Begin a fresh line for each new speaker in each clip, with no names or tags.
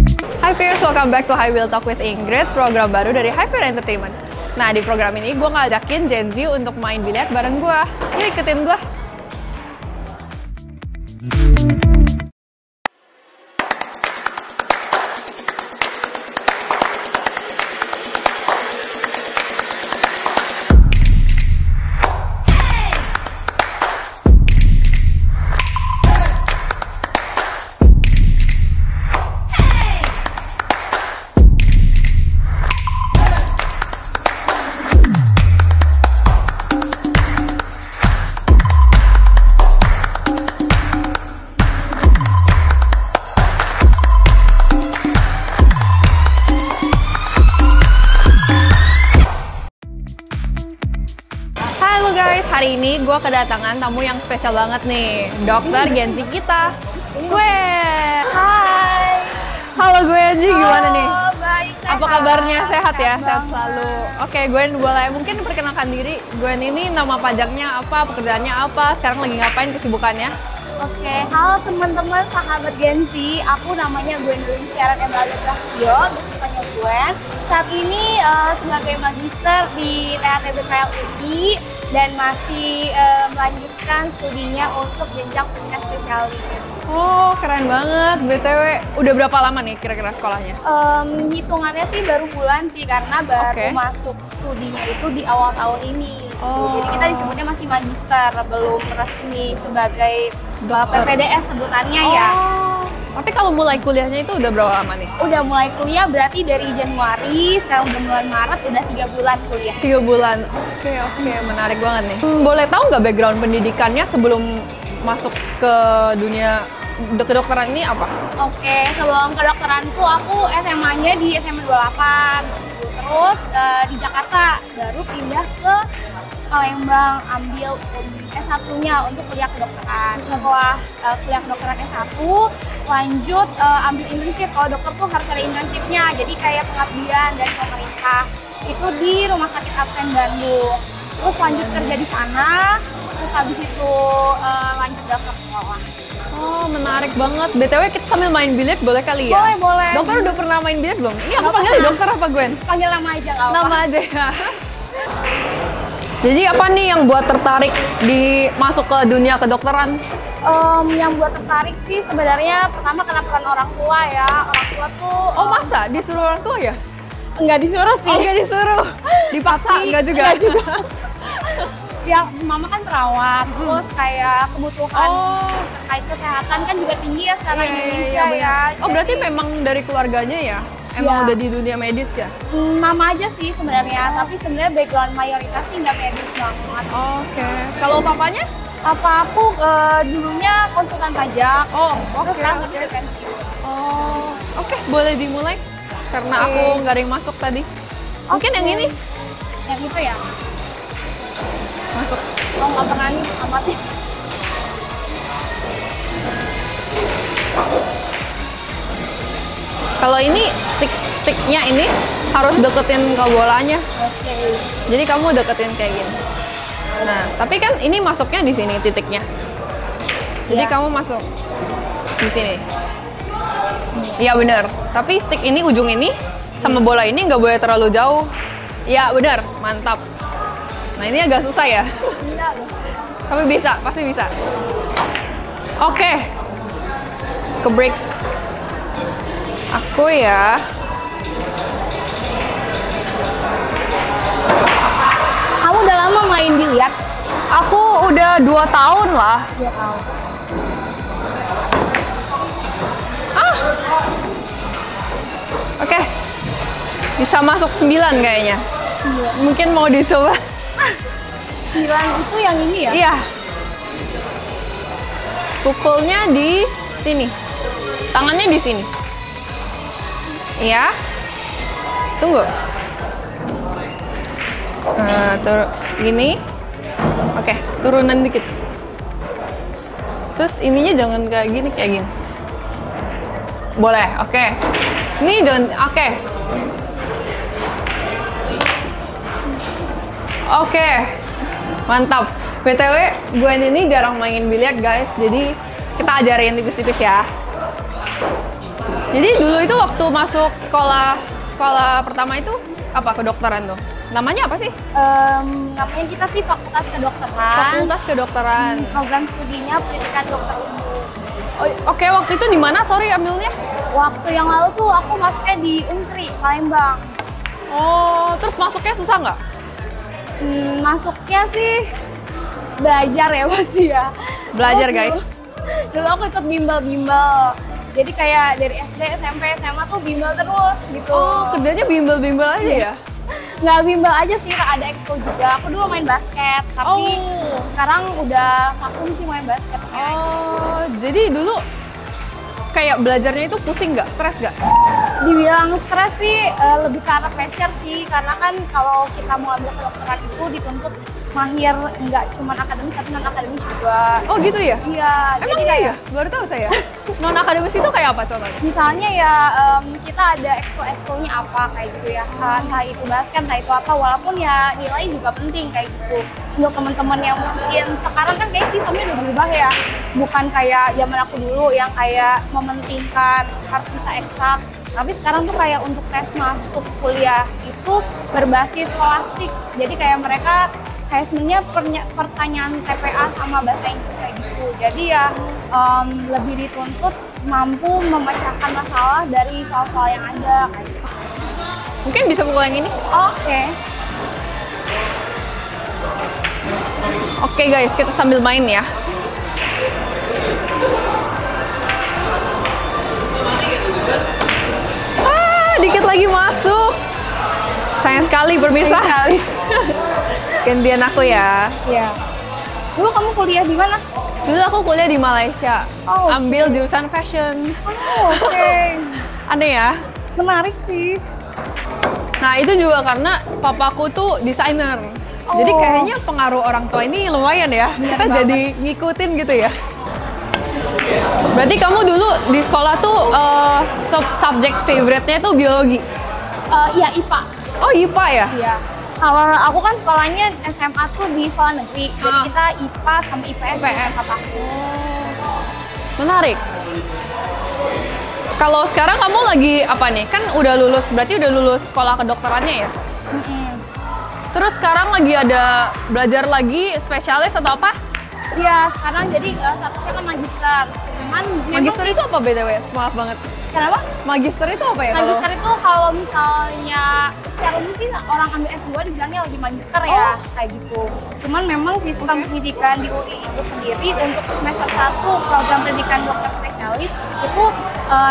Hi peers, welcome back to Hi Will Talk with Ingrid, program baru dari Hyper Entertainment. Nah, di program ini gue ngajakin Gen Z untuk main biliar bareng gue. Yuk ikutin gue. Halo guys, hari ini gue kedatangan tamu yang spesial banget nih, dokter Gen Z kita, Gwen.
Hai.
Halo Gwen, gimana nih?
Baik, sehat.
Apa kabarnya? Sehat ya? Sehat selalu. Oke Gwen, boleh mungkin perkenalkan diri. Gwen ini nama panjangnya apa, pekerjaannya apa, sekarang lagi ngapain, kesibukannya?
Oke, halo teman-teman sahabat Gen Z. Aku namanya Gwendolyn Sharon Emerald Prasetyo, bukannya Gwen. Saat ini sebagai magister di THT-BPL UI dan masih melanjutkan studinya untuk jenjang pendidikan spesialis.
Oh, keren banget. BTW, udah berapa lama nih kira-kira sekolahnya?
Hitungannya sih baru bulan sih, karena baru masuk studinya itu di awal tahun ini.
Oh.
Jadi kita disebutnya masih magister, belum resmi sebagai PPDS sebutannya ya.
Tapi kalau mulai kuliahnya itu udah berapa lama nih?
Udah mulai kuliah berarti dari Januari, sekarang udah bulan Maret, udah 3 bulan kuliah.
3 bulan. Oke, menarik banget nih. Boleh tahu nggak background pendidikannya sebelum masuk ke dunia kedokteran ini apa?
Oke, sebelum kedokteran tuh aku SMA-nya di SMA 28. Terus di Jakarta, baru pindah ke Palembang, ambil S1-nya untuk kuliah kedokteran. Setelah kuliah kedokteran S1, lanjut ambil internship. Kalau dokter tuh harus ada internshipnya, jadi kayak pengabdian dari pemerintah. Itu di Rumah Sakit Advent Bandung. Terus lanjut kerja di sana, terus habis itu lanjut daftar sekolah.
Oh, menarik banget. BTW kita sambil main biliar boleh kali ya?
Boleh, boleh.
Dokter udah pernah main biliar belum? Ini aku
Nggak
panggil
pernah.
dokter apa Gwen?
Panggil nama aja nggak apa-apa.
Nama aja ya. Jadi apa nih yang buat tertarik di masuk ke dunia kedokteran?
Yang buat tertarik sih sebenarnya pertama karena peran orang tua ya. Orang tua tuh
Oh masa? Disuruh orang tua ya?
nggak disuruh sih.
Oh nggak disuruh? Dipaksa?
Tapi
Nggak juga?
nggak juga. Ya mama kan perawat, terus kayak kebutuhan terkait kesehatan kan juga tinggi ya sekarang di Indonesia ya.
Oh berarti memang dari keluarganya ya? Emang
Iya.
udah di dunia medis ya?
Mama aja sih sebenarnya, tapi sebenarnya background mayoritas sih nggak medis banget.
Oke. Kalau papanya?
Apa aku dulunya konsultan pajak,
Oh,
terus sekarang udah pensiun.
Oh, oke, boleh dimulai. Karena aku nggak ada yang masuk tadi. Mungkin yang ini
Yang itu ya?
masuk.
Oh nggak pernah nih amatnya.
Kalau ini sticknya ini harus deketin ke bolanya.
Oke.
Jadi kamu deketin kayak gini. Nah, tapi kan ini masuknya di sini titiknya. Jadi
Iya.
kamu masuk di sini. Iya benar. Tapi stick ini ujung ini sama bola ini nggak boleh terlalu jauh. Iya benar, mantap. Nah ini agak susah ya.
Iya.
Tapi bisa, pasti bisa. Oke. Ke break. Aku ya.
Kamu udah lama main biliar?
Aku udah 2 tahun lah.
2 tahun.
Oke. Bisa masuk 9 kayaknya. Mungkin mau dicoba.
9 itu yang ini ya?
Iya. Pukulnya di sini. Tangannya di sini. Iya. Tunggu. Gini. Oke, turunan dikit. Terus ininya jangan kayak gini, kayak gini. Boleh, oke. Ini jangan, oke. Oke, mantap. BTW, Gwen ini jarang main biliar guys, jadi kita ajarin tipis-tipis ya. Jadi dulu itu waktu masuk sekolah pertama itu apa kedokteran tuh? Namanya apa sih?
Namanya kita sih Fakultas Kedokteran.
Fakultas Kedokteran.
Program studinya pendidikan dokter umum.
Oh, oke, waktu itu di mana? Sorry ambilnya.
Waktu yang lalu tuh aku masuknya di Unsri, Palembang.
Oh, terus masuknya susah nggak?
Masuknya sih belajar ya pasti ya.
Belajar
Dulu-
guys.
Dulu aku ikut bimbel-bimbel. Jadi kayak dari SD, SMP, SMA tuh bimbel terus gitu.
Oh, kerjanya bimbel-bimbel aja ya?
Nggak bimbel aja sih, ada ekskul juga. Aku dulu main basket, tapi
Oh.
sekarang udah vakum sih main basket.
Oh, jadi dulu kayak belajarnya itu pusing nggak? Stres nggak?
Dibilang stres sih lebih ke arah pressure sih, karena kan kalau kita mau ambil kedokteran itu dituntut mahir nggak cuma akademis tapi non akademis juga.
Oh gitu ya?
Iya,
Emang
jadi
iya
kayak
ya? Baru tahu saya. Non akademis itu kayak apa contohnya?
misalnya ya kita ada ekskul-ekskulnya apa kayak gitu ya, entah itu basket, entah itu apa, walaupun ya nilai juga penting kayak gitu. Untuk teman-teman yang mungkin sekarang kan kayak sistemnya udah berubah ya, bukan kayak zaman aku dulu yang kayak mementingkan harus bisa eksak. Tapi sekarang tuh kayak untuk tes masuk kuliah itu berbasis skolastik. Jadi kayak mereka kayak sebenarnya pertanyaan TPA sama bahasa Inggris kayak gitu. Jadi ya lebih dituntut mampu memecahkan masalah dari soal-soal yang ada kayak gitu.
Mungkin bisa pukul yang ini?
Oke.
Oke guys, kita sambil main ya. Dikit lagi masuk. Sayang sekali pemirsa.
Sekali.
Gantian aku ya.
Iya. Dulu kamu kuliah di mana?
Dulu aku kuliah di Malaysia.
Oh, oke.
Ambil jurusan fashion.
Oh, oke.
Aneh ya?
Menarik sih.
Nah itu juga karena papaku tuh desainer.
Oh.
Jadi kayaknya pengaruh orang tua ini lumayan ya.
Bener
Kita
banget.
jadi ngikutin gitu ya. Berarti kamu dulu di sekolah tuh subjek favorite-nya tuh biologi?
Iya, IPA.
Oh IPA ya?
Iya. Kalau aku kan sekolahnya SMA tuh di sekolah negeri. Jadi
Ah.
kita IPA sama IPS.
IPS.
Papaku.
Menarik. Kalau sekarang kamu lagi apa nih? Kan udah lulus, berarti udah lulus sekolah kedokterannya ya?
Mm-mm.
Terus sekarang lagi ada belajar lagi spesialis atau apa?
Iya, sekarang jadi statusnya kan magister. Cuman memang
Magister itu apa BTW? Maaf banget.
kenapa?
Magister itu apa ya?
Magister itu kalau misalnya secara umum sih orang ambil S2 dibilangnya lagi magister ya, kayak gitu. Cuman memang sistem pendidikan di UI itu sendiri untuk semester 1 program pendidikan dokter spesialis itu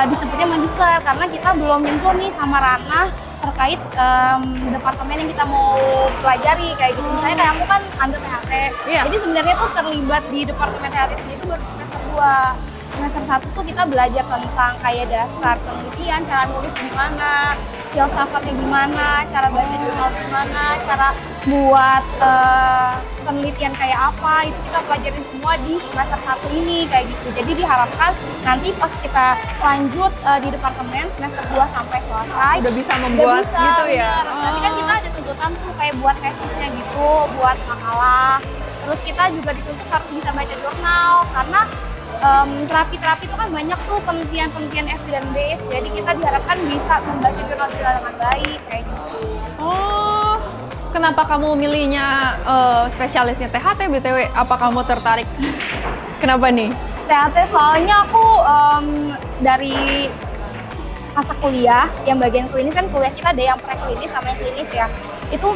disebutnya magister karena kita belum nyentuh nih sama ranah terkait departemen yang kita mau pelajari kayak gitu. Misalnya kayak aku kan ambil THT,
Iya.
jadi sebenarnya tuh terlibat di departemen THT sendiri itu baru semester 2. Semester 1 tuh kita belajar tentang kayak dasar penelitian, cara nulis gimana, filsafatnya gimana, cara baca jurnal gimana, cara buat penelitian kayak apa, itu kita pelajarin semua di semester 1 ini kayak gitu. Jadi diharapkan nanti pas kita lanjut di departemen semester 2 sampai selesai
Udah bisa membuat
bisa,
gitu ya?
bener. Nanti kan kita ada tuntutan tuh kayak buat tesisnya gitu, buat makalah. Terus kita juga dituntut harus bisa baca jurnal karena terapi-terapi itu kan banyak tuh penelitian-penelitian evidence base, jadi kita diharapkan bisa membaca jurnal-jurnal dengan baik kayak gitu.
Oh, kenapa kamu milihnya spesialisnya THT BTW? Apa kamu tertarik? Kenapa nih?
THT soalnya aku dari masa kuliah, yang bagian klinis kan kuliah kita ada yang preklinis sama yang klinis ya. Itu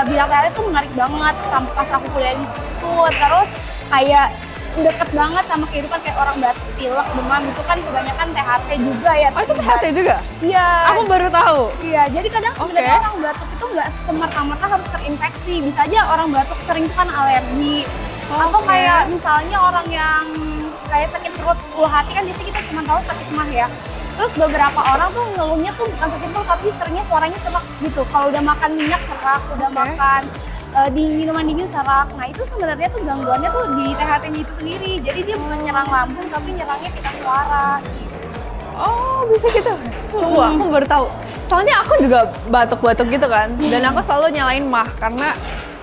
bidang THT itu menarik banget sampai pas aku kuliah di situ. Terus kayak deket banget sama kehidupan kayak orang batuk, pilek, demam itu kan kebanyakan THT juga ya.
Oh itu THT juga?
Iya.
Aku baru tahu.
Iya, jadi kadang sebenarnya
Oke.
orang batuk itu nggak semerta-merta harus terinfeksi. Bisa aja orang batuk sering itu kan alergi. Atau
Oke.
kayak misalnya orang yang kayak sakit perut, ulu hati kan biasanya kita cuma tahu sakit mah ya. Terus beberapa orang tuh ngeluhnya tuh bukan sakit perut tapi seringnya suaranya serak gitu. Kalau udah makan minyak serak, udah
Oke.
makan di minuman dingin serak. Nah itu sebenarnya tuh gangguannya tuh di THT-nya itu sendiri. Jadi dia bukan nyerang lambung tapi nyerangnya pita suara gitu.
Oh bisa gitu? Tunggu, aku baru tahu. Soalnya aku juga batuk-batuk gitu kan. Dan aku selalu nyalain mah karena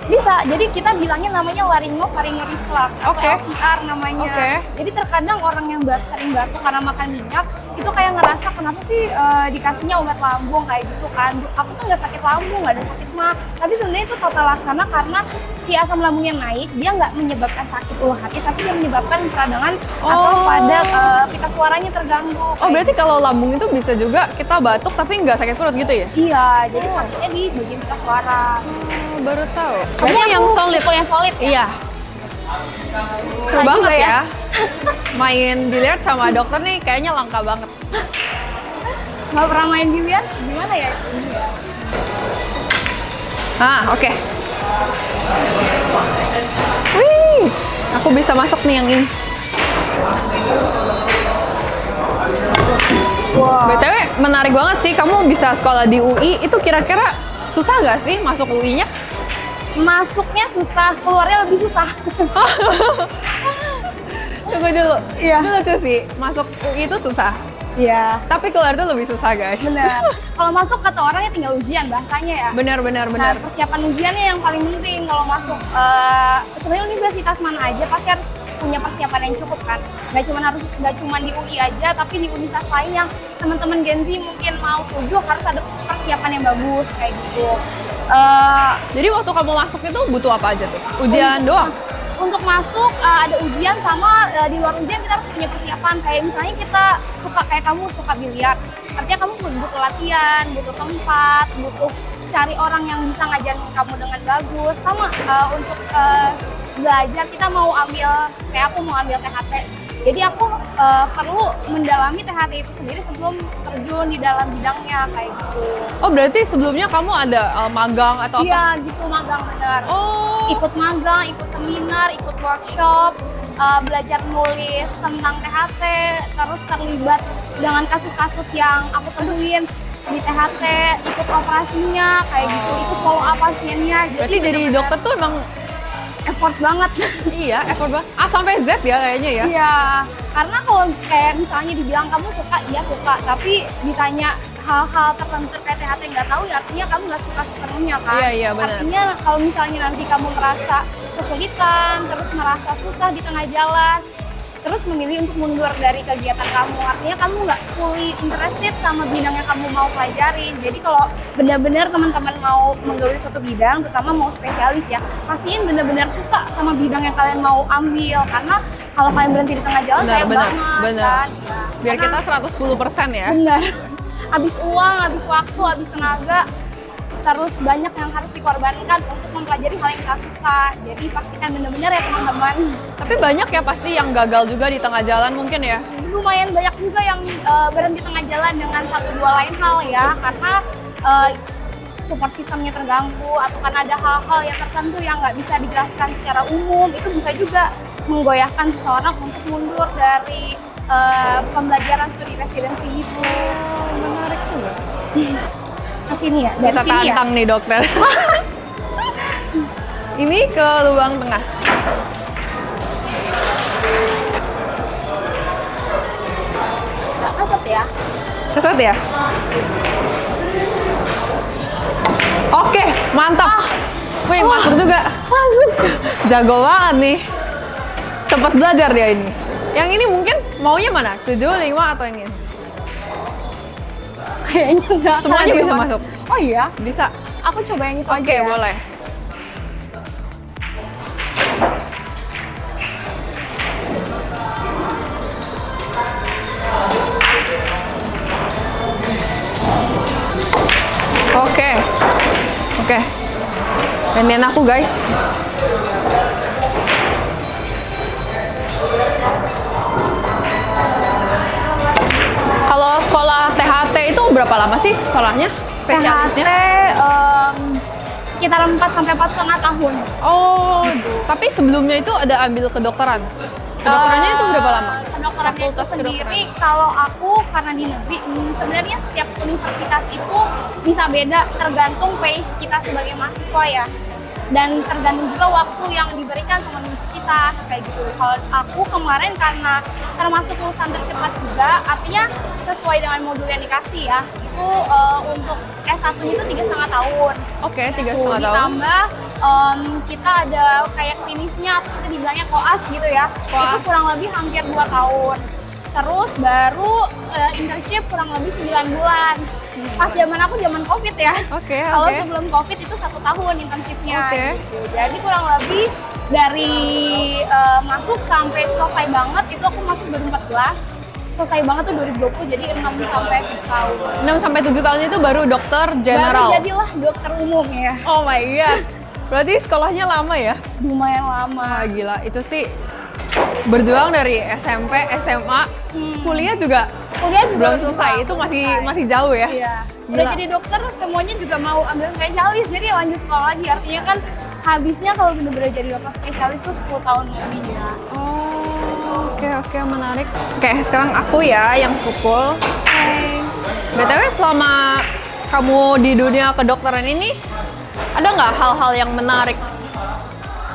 Bisa, jadi kita bilangnya namanya laringofaringeal reflux atau
Oke.
LPR namanya.
Oke.
Jadi terkadang orang yang sering batuk karena makan minyak itu kayak ngerasa kenapa sih dikasihnya obat lambung kayak gitu kan. Aku tuh nggak sakit lambung, nggak ada sakit mah. Tapi sebenarnya itu tata laksana karena si asam lambungnya naik, dia nggak menyebabkan sakit ulu hati, tapi dia menyebabkan peradangan atau pada pita suaranya terganggu.
Oh, berarti kalau lambung itu bisa juga kita batuk tapi nggak sakit perut gitu ya?
Iya, jadi sakitnya di bagian pita suara.
Oh, baru tahu.
Berarti
Kamu yang
aku
solid.
tipe yang solid ya?
Iya. Seru
Susah
banget
juga
ya.
ya.
Main biliar sama dokter nih kayaknya langka banget.
Nggak pernah main biliar? Gimana ya? Ini ya?
Ah, oke. Wih, aku bisa masuk nih yang ini.
Wah.
BTW menarik banget sih, kamu bisa sekolah di UI, itu kira-kira susah nggak sih masuk UI-nya?
Masuknya susah, keluarnya lebih susah.
Tunggu dulu.
Iya.
Itu lucu sih, masuk UI itu susah.
Iya,
Tapi keluar itu lebih susah, guys.
benar. Kalau masuk kata orangnya tinggal ujian bahasanya ya.
Benar.
Nah, persiapan ujiannya yang paling penting kalau masuk. Sebenarnya universitas mana aja pasti harus punya persiapan yang cukup kan. Nggak cuma di UI aja, tapi di universitas lain yang teman-teman Gen Z mungkin mau tuju harus ada persiapan yang bagus kayak gitu.
Jadi waktu kamu masuk itu butuh apa aja tuh? Ujian doang?
Untuk masuk ada ujian sama di luar ujian kita harus punya persiapan. Kayak misalnya kita suka kayak kamu suka biliar, artinya kamu butuh latihan, butuh tempat, butuh cari orang yang bisa ngajarin kamu dengan bagus. Sama untuk belajar kita mau ambil, kayak aku mau ambil THT. Jadi aku perlu mendalami THT itu sendiri sebelum terjun di dalam bidangnya kayak gitu.
Oh, berarti sebelumnya kamu ada magang atau apa?
Iya gitu, magang benar.
Oh,
Ikut magang, ikut seminar, ikut workshop, belajar nulis tentang THT, terus terlibat dengan kasus-kasus yang aku temuin di THT, ikut operasinya kayak gitu, ikut follow up pasiennya.
berarti jadi
bener-bener
dokter tuh emang
effort banget.
iya, effort banget. A sampai Z ya kayaknya ya.
Iya, karena kalau kayak misalnya dibilang kamu suka, iya suka, tapi ditanya hal-hal tertentu kayak THT nggak tahu, ya artinya kamu nggak suka sepenuhnya kan.
Iya, benar.
Artinya kalau misalnya nanti kamu merasa kesulitan, terus merasa susah di tengah jalan, terus memilih untuk mundur dari kegiatan kamu, artinya kamu nggak fully interested sama bidang yang kamu mau pelajarin. Jadi kalau benar-benar teman-teman mau menggeluti suatu bidang, terutama mau spesialis ya, pastiin benar-benar suka sama bidang yang kalian mau ambil, karena kalau kalian berhenti di tengah jalan sayang banget kan. Ya.
Biar
Karena-
kita 110% ya.
Benar. Habis uang, habis waktu, habis tenaga, terus banyak yang harus dikorbankan untuk mempelajari hal yang kita suka. Jadi pastikan benar-benar ya teman-teman.
Tapi banyak ya pasti yang gagal juga di tengah jalan mungkin ya.
Lumayan banyak juga yang berhenti tengah jalan dengan satu dua lain hal ya, karena support sistemnya terganggu atau karena ada hal-hal yang tertentu yang nggak bisa dijelaskan secara umum, itu bisa juga menggoyahkan seseorang untuk mundur dari pembelajaran studi residensi itu.
Menarik juga.
Ke sini ya, dari
Kita
sini ya.
tantang nih dokter. Ini ke lubang tengah.
Nggak keset ya.
Keset ya? Oke, mantap. Wih, masuk juga.
Masuk.
Jago banget nih. Cepet belajar dia ini. Yang ini mungkin maunya mana? 7, 5 atau yang ini?
Kayaknya nggak.
Semuanya
akan
bisa
ada.
masuk.
Oh iya,
Bisa.
aku coba yang itu
Oke,
aja ya.
boleh. Oke. Oke. Gantian aku, guys. Kalau sekolah THT itu berapa lama sih sekolahnya? Spesialisnya?
THT sekitar 4 sampai 4,5 tahun.
Oh, tapi sebelumnya itu ada ambil kedokteran. Kedokterannya itu berapa lama?
Kedokterannya itu
Fakultas
sendiri, kalau aku karena di negeri, sebenarnya setiap universitas itu bisa beda tergantung pace kita sebagai mahasiswa ya. dan tergantung juga waktu yang diberikan sama universitas kayak gitu. Kalau aku kemarin karena termasuk lulusan tercepat juga, artinya sesuai dengan modul yang dikasih ya, itu untuk S1 itu 3,5 tahun.
Oke, 3,5 tahun.
Ditambah kita ada kayak klinisnya, atau kita dibilangnya koas gitu ya,
Koas.
itu kurang lebih hampir 2 tahun. Terus baru internship kurang lebih 9 bulan. Pas zaman aku zaman COVID ya.
Oke,
Kalau
oke.
sebelum COVID itu 1 tahun internshipnya.
Oke.
Gitu. Jadi kurang lebih dari masuk sampai selesai banget itu aku masuk 2014. Selesai banget tuh 2020, jadi 6 sampai 7 tahun.
6 sampai 7 tahun itu baru dokter general.
Baru jadilah dokter umum ya.
Oh my god. Berarti sekolahnya lama ya?
Lumayan lama.
Wah gila, itu sih berjuang dari SMP, SMA, kuliah juga
Kuliah juga
belum selesai. Itu masih jauh ya?
Iya.
Gila.
Udah jadi dokter semuanya juga mau ambil spesialis, jadi lanjut sekolah lagi. Artinya kan habisnya kalau bener-bener jadi dokter spesialis tuh 10 tahun lebih ya.
Oh, oke, menarik. Oke, sekarang aku ya yang pukul. BTW selama kamu di dunia kedokteran ini, ada nggak hal-hal yang menarik?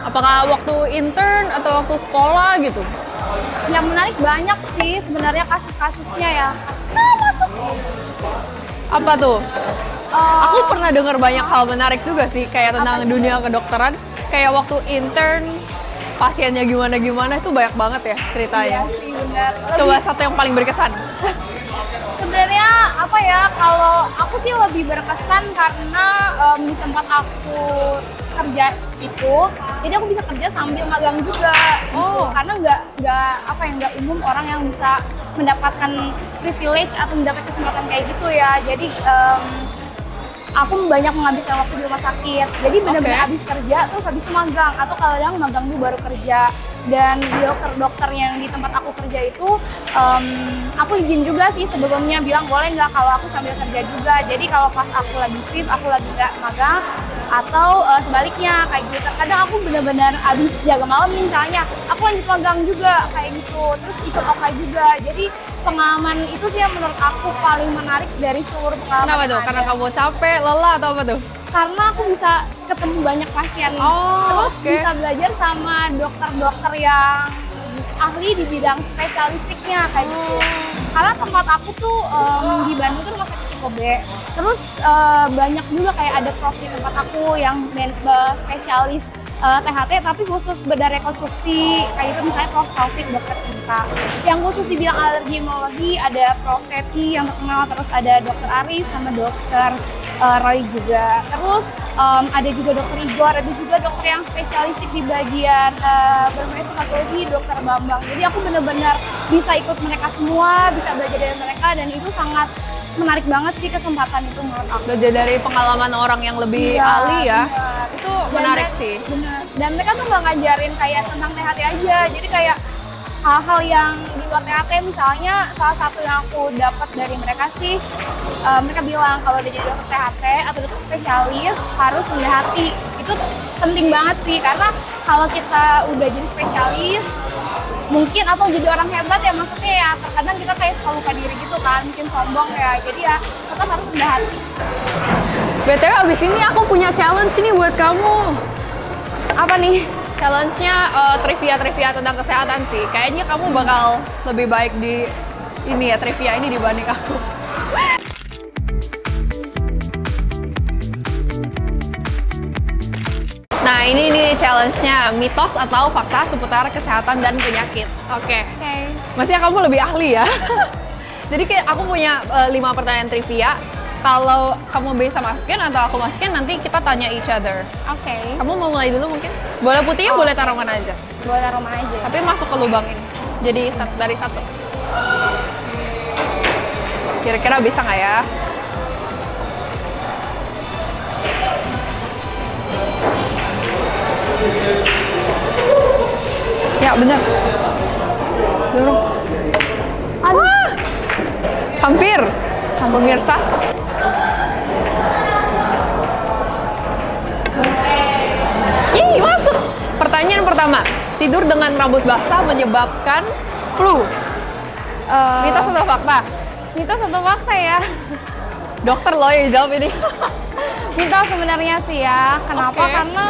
Apakah waktu intern atau waktu sekolah gitu?
Yang menarik banyak sih sebenarnya kasus-kasusnya ya. Nah, masuk.
Apa tuh?
Eh,
Aku pernah dengar banyak hal menarik juga sih, kayak tentang dunia kedokteran. Kayak waktu intern, pasiennya gimana-gimana, itu banyak banget ya ceritanya.
Iya sih benar.
Coba satu yang paling berkesan.
Sebenarnya apa ya, kalau aku sih lebih berkesan karena di tempat aku kerja itu, jadi aku bisa kerja sambil magang juga.
Oh.
Gitu. Karena nggak umum orang yang bisa mendapatkan privilege atau mendapat kesempatan kayak gitu ya. Jadi aku banyak menghabiskan waktu di rumah sakit. Jadi benar-benar
Oke.
habis kerja terus habis itu magang, atau kadang magang dulu baru kerja. Dan dokter-dokter yang di tempat aku kerja itu, aku izin juga sih sebelumnya bilang boleh nggak kalau aku sambil kerja juga. Jadi kalau pas aku lagi shift, aku lagi nggak magang, atau sebaliknya kayak gitu. Terkadang aku benar-benar habis jaga malam misalnya, aku lanjut magang juga kayak gitu. Terus ikut OKA juga. Jadi pengalaman itu sih yang menurut aku paling menarik dari seluruh pengalaman.
Kenapa
yang
tuh?
ada.
Karena kamu capek, lelah, atau apa tuh?
Karena aku bisa ketemu banyak pasien,
Oh,
terus
oke.
bisa belajar sama dokter-dokter yang ahli di bidang spesialistiknya kayak gitu. Karena tempat aku tuh di Bandung tuh rumah sakit Kobe, terus banyak juga kayak ada prof di tempat aku yang spesialis THT tapi khusus bedah rekonstruksi kayak gitu, misalnya Prof Taufik, dokter Sinta. Yang khusus di bidang alergi imunologi ada Prof Seti yang terkenal, terus ada dokter Arif sama dokter Roy juga. Terus ada juga dokter Igor, ada juga dokter yang spesialistik di bagian bermesopatologi, dokter Bambang. Jadi aku benar-benar bisa ikut mereka semua, bisa belajar dari mereka, dan itu sangat menarik banget sih kesempatan itu menurut aku.
Belajar dari pengalaman orang yang lebih
Iya,
ahli ya.
benar.
Itu
Dan
menarik
mereka-
sih.
Benar. Dan mereka tuh nggak ngajarin kayak tentang THT aja. Jadi kayak hal-hal yang di luar THT, misalnya salah satu yang aku dapat dari mereka sih, mereka bilang kalau udah jadi dokter THT atau dokter spesialis harus rendah hati. Itu penting banget sih, karena kalau kita udah jadi spesialis mungkin atau jadi orang hebat ya, maksudnya ya terkadang kita kayak suka lupa diri gitu kan, mungkin sombong ya. Jadi ya tetap harus rendah hati.
BTW abis ini aku punya challenge nih buat kamu.
Apa nih?
Challenge-nya trivia-trivia tentang kesehatan sih. Kayaknya kamu bakal lebih baik di ini ya, trivia ini dibanding aku. Nah ini nih challenge-nya, mitos atau fakta seputar kesehatan dan penyakit. Oke.
Oke.
Mestinya kamu lebih ahli ya. Jadi kayak aku punya 5 pertanyaan trivia. Kalau kamu bisa masukin atau aku masukin, nanti kita tanya each other.
Oke.
Kamu mau mulai dulu mungkin? Boleh putihnya, boleh taruh mana aja.
Boleh taruh mana aja.
Tapi masuk ke lubang ini. Jadi dari satu. Kira-kira bisa nggak ya? Ya bener. Dorong.
Aduh.
Hampir. Pemirsa. Ih, masuk. Pertanyaan pertama. Tidur dengan rambut basah menyebabkan flu. Mitos atau fakta?
Mitos atau fakta ya?
Dokter loh yang jawab ini.
Mitos sebenarnya sih ya. Kenapa?
Oke.
Karena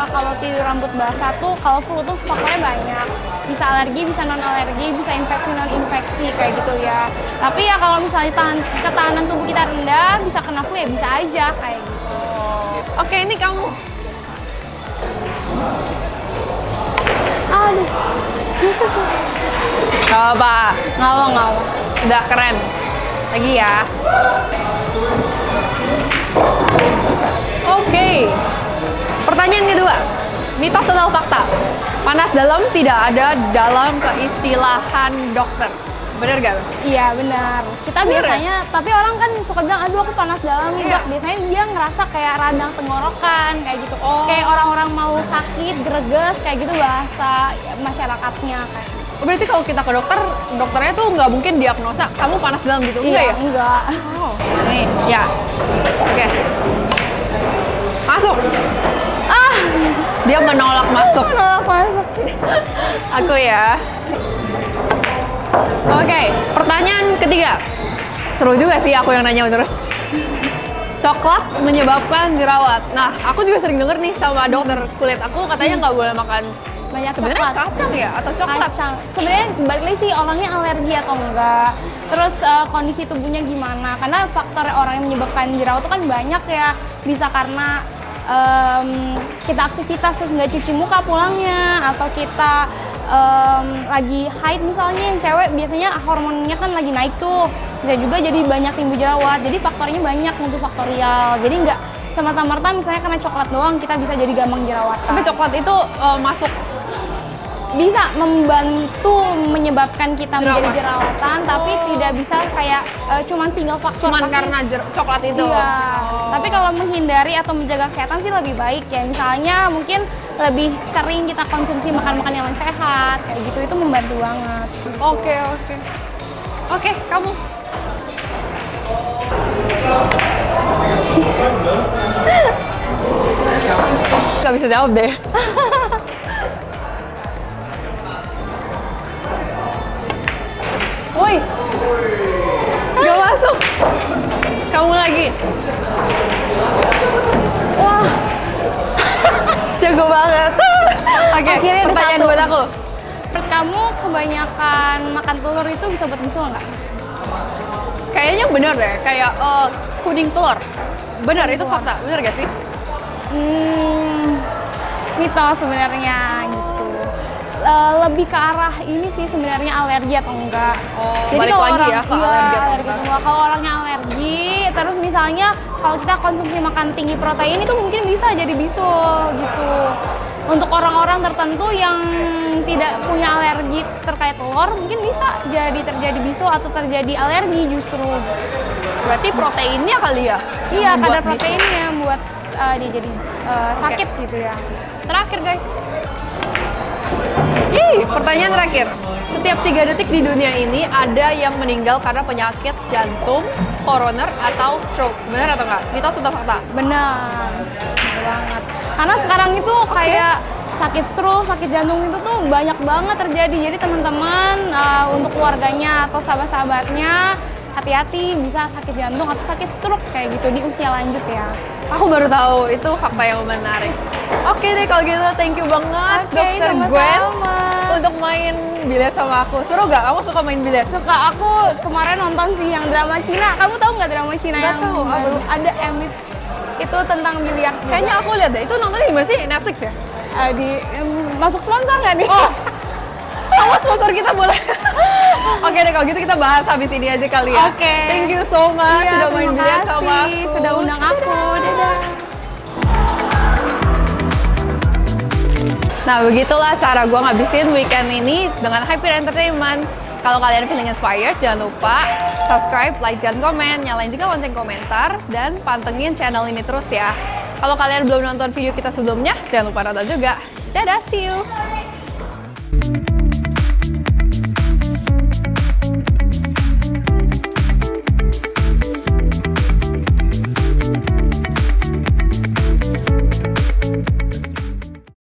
kalau tidur rambut basah tuh, kalau flu tuh faktornya banyak. Bisa alergi, bisa non alergi, bisa infeksi non infeksi kayak gitu ya. Tapi ya kalau misalnya ketahanan tubuh kita rendah, bisa kena flu ya bisa aja kayak gitu.
Oke, ini kamu.
Aduh,
Gak apa,
nggak.
sudah keren. Lagi ya. Oke. Pertanyaan kedua. Mitos atau fakta? Panas dalam tidak ada dalam keistilahan dokter. Bener gak?
Iya benar. Kita
Bener
biasanya, tapi orang kan suka bilang, aduh aku panas dalam nih
Iya.
dok. Biasanya dia ngerasa kayak radang tenggorokan kayak gitu.
Oh.
Kayak orang-orang mau sakit, greges kayak gitu bahasa masyarakatnya kayak. Gitu.
Berarti kalau kita ke dokter, dokternya tuh nggak mungkin diagnosa kamu panas dalam gitu, enggak ya?
Enggak.
Oh. Nih, ya. Oke. Masuk.
Ah,
Dia menolak masuk.
menolak masuk.
Aku ya. Oke, pertanyaan ketiga. Seru juga sih aku yang nanya terus. Coklat menyebabkan jerawat. Nah, aku juga sering denger nih sama dokter kulit aku katanya nggak boleh makan
Banyak
sebenarnya
coklat.
kacang ya atau coklat.
Kacang. Sebenarnya balik lagi sih orangnya alergi atau enggak. Terus kondisi tubuhnya gimana? Karena faktor orang yang menyebabkan jerawat itu kan banyak ya. Bisa karena kita aktivitas terus nggak cuci muka pulangnya, atau kita lagi haid misalnya, yang cewek biasanya hormonnya kan lagi naik tuh. Bisa juga jadi banyak timbul jerawat. Jadi faktornya banyak, multifaktorial. Jadi nggak semata-merta misalnya karena coklat doang kita bisa jadi gampang jerawatan.
Tapi coklat itu masuk
Bisa membantu menyebabkan kita menjadi
Jerawat.
jerawatan, tapi tidak bisa kayak cuman single faktor.
cuman
Pasti-
karena coklat itu.
Iya.
Oh.
Tapi kalau menghindari atau menjaga kesehatan sih lebih baik ya. Misalnya mungkin lebih sering kita konsumsi makan-makan yang sehat, kayak gitu itu membantu banget.
Oke. Oke, kamu. Gak bisa jawab deh. Woi, gak masuk. Kamu lagi.
Wah,
Jago banget. Oke,
Akhirnya ada
pertanyaan
satu.
buat aku.
menurut kamu kebanyakan makan telur itu bisa buat bisul nggak?
Kayaknya bener deh, kayak kuning telur. Bener, itu fakta. Bener gak sih?
Mitos sebenarnya gitu. Lebih ke arah ini sih sebenarnya alergi atau enggak.
Oh,
Jadi
balik
kalau
lagi
orang,
ya ke
iya,
alergi atau
alergi
enggak.
atau enggak. Kalau orangnya alergi, terus misalnya kalau kita konsumsi makan tinggi protein itu mungkin bisa jadi bisul gitu. Untuk orang-orang tertentu yang tidak punya alergi terkait telur, mungkin bisa jadi terjadi bisul atau terjadi alergi justru.
Berarti proteinnya kali ya?
Iya,
yang
kadar
membuat bisul.
proteinnya buat dia jadi sakit gitu ya.
Terakhir guys. Ih, pertanyaan terakhir. Setiap 3 detik di dunia ini ada yang meninggal karena penyakit jantung, koroner, atau stroke. Benar atau enggak? Mitos atau fakta?
Benar banget. Karena sekarang itu kayak sakit stroke, sakit jantung itu tuh banyak banget terjadi. Jadi teman-teman untuk keluarganya atau sahabat-sahabatnya hati-hati bisa sakit jantung atau sakit stroke kayak gitu di usia lanjut ya.
Aku baru tahu, itu fakta yang menarik. Oke deh, kalau gitu thank you banget
Oke,
Dr.
sama-sama.
Gwen untuk main bilet sama aku. Seru gak? Kamu suka main bilet?
Suka, aku kemarin nonton sih yang drama Cina. Kamu tahu nggak drama Cina
Nggak
yang
tahu, apa
baru
tuh?
ada Emis itu tentang biliar juga.
Kayaknya aku lihat deh, itu nontonnya di mana sih? Netflix ya?
Masuk sponsor nggak nih?
Oh, kamu sponsor kita boleh. Oke deh, kalau gitu kita bahas habis ini aja kali ya.
Oke.
Thank you so much
Iya,
sudah main
terima
bilet sama
kasih.
aku.
Sudah undang aku. Dadah.
Nah, begitulah cara gue ngabisin weekend ini dengan Hyper Entertainment. Kalau kalian feeling inspired, jangan lupa subscribe, like, dan komen. Nyalain juga lonceng komentar, dan pantengin channel ini terus ya. Kalau kalian belum nonton video kita sebelumnya, jangan lupa nonton juga. Dadah, see you!